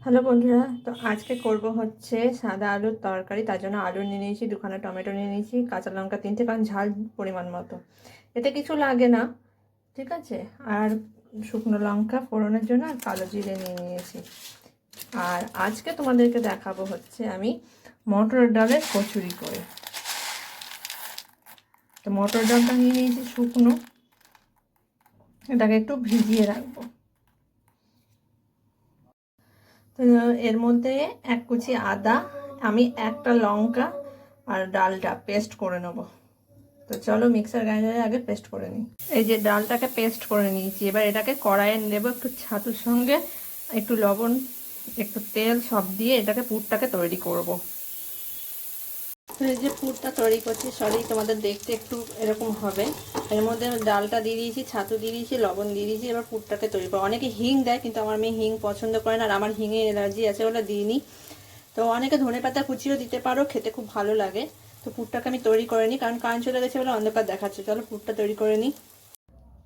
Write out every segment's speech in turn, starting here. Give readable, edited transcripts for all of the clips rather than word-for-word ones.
Hello বন্ধুরা, তো আজকে করব হচ্ছে সাদা আলুর তরকারি। তার জন্য আলু নিয়ে নিয়েছি, দুখানা টমেটো নিয়ে নিয়েছি, কাঁচা লঙ্কা তিনটে, কারণ ঝাল পরিমাণ মতো। এতে কিছু লাগে না, ঠিক আছে। আর শুকনো লঙ্কা ফোড়নের জন্য আর কালো জিরে নিয়ে নিয়েছি। আর আজকে তোমাদেরকে দেখাবো হচ্ছে আমি মটর ডালের কচুরি করে। তো মটর ডালটা নিয়ে নিয়েছি শুকনো, এটাকে একটু ভিজিয়ে রাখবো। তো এর মধ্যে এক কুচি আদা, আমি একটা লঙ্কা আর ডালটা পেস্ট করে নেব। তো চলো মিক্সার গ্রাইন্ডারে আগে পেস্ট করে নিই। এই যে ডালটাকে পেস্ট করে নিয়েছি, এবার এটাকে কড়াইয়ে নেব, একটু ছাতুর সঙ্গে একটু লবণ, একটু তেল সব দিয়ে এটাকে পুরটাকে তৈরি করব। তো এই যে পুরটা তৈরি করছি, সরি তোমাদের দেখতে একটু এরকম হবে। এর মধ্যে ডালটা দিয়ে দিয়েছি, ছাতু দিয়ে দিয়েছি, লবণ দিয়ে দিয়েছি। এবার পুরটাকে তৈরি করবো। অনেকে হিং দেয়, কিন্তু আমার মেয়ে হিং পছন্দ করে না, আর আমার হিঙে অ্যালার্জি আছে বলে দিইনি। তো অনেকে ধনেপাতা কুচিও দিতে পারো, খেতে খুব ভালো লাগে। তো পুরটাকে আমি তৈরি করে নিই, কারণ কারেন্ট চলে গেছে বলে অন্ধকার দেখাচ্ছে। চলো পুরটা তৈরি করে নিই।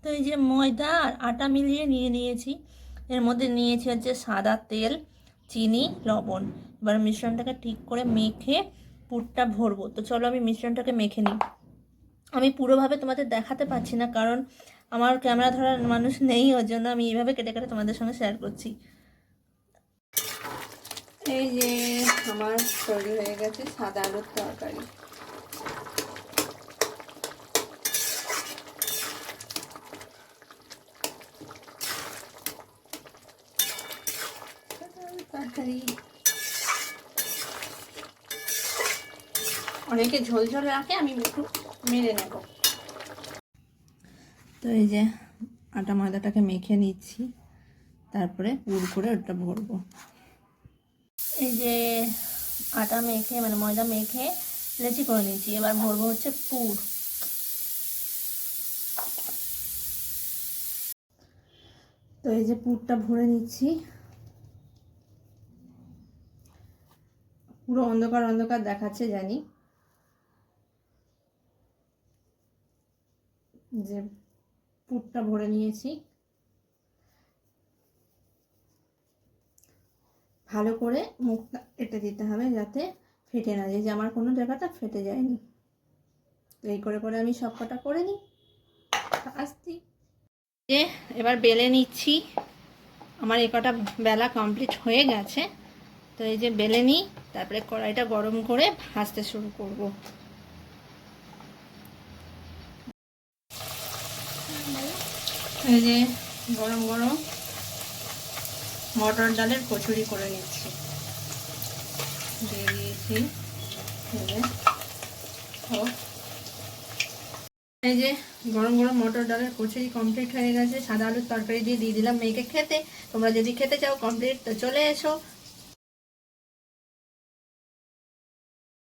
তো এই যে ময়দা আর আটা মিলিয়ে নিয়ে নিয়েছি। এর মধ্যে নিয়েছি হচ্ছে সাদা তেল, চিনি, লবণ। এবার মিশ্রণটাকে ঠিক করে মেখে পুরটা ভরবো। তো চলো আমি মিশ্রণটাকে মেখে নিই। আমি পুরোভাবে তোমাদের দেখাতে পারছি না, কারণ আমার ক্যামেরা ধরার মানুষ নেই, ওর জন্য আমি এইভাবে কেটে কেটে তোমাদের সঙ্গে শেয়ার করছি। এই যে আমার তৈরি হয়ে গেছে সাদা আলুর তরকারি। তরকারি অনেকে ঝোল ঝোল রাখে, আমি একটু মেরে নেব। তো এই যে আটা ময়দাটাকে মেখে নিচ্ছি, তারপরে পুর করে ওটা ভরবো। এই যে আটা মেখে মানে ময়দা মেখে লেচি করে নিচ্ছি, এবার ভরবো হচ্ছে পুর। তো এই যে পুরটা ভরে নিচ্ছি। পুরো অন্ধকার অন্ধকার দেখাচ্ছে জানি, যে পুরটা ভরে নিয়েছি। ভালো করে মুখটা কেটে দিতে হবে যাতে ফেটে না যায়, যে আমার কোনো জায়গাটা ফেটে যায়নি। তো এই করে করে আমি সব কটা করে নিই আসছি। যে এবার বেলে নিচ্ছি, আমার এই কটা বেলা কমপ্লিট হয়ে গেছে। তো এই যে বেলে নিই, তারপরে কড়াইটা গরম করে ভাজতে শুরু করব। এই যে গরম গরম মটর ডালের কচুরি করে নিচ্ছি, দিয়ে দিয়েছি। এই যে গরম গরম মটর ডালের কচুরি কমপ্লিট হয়ে গেছে। সাদা আলুর তরকারি দিয়ে দিলাম মেয়েকে খেতে। তোমরা যদি খেতে চাও কমপ্লিট, তো চলে এসো।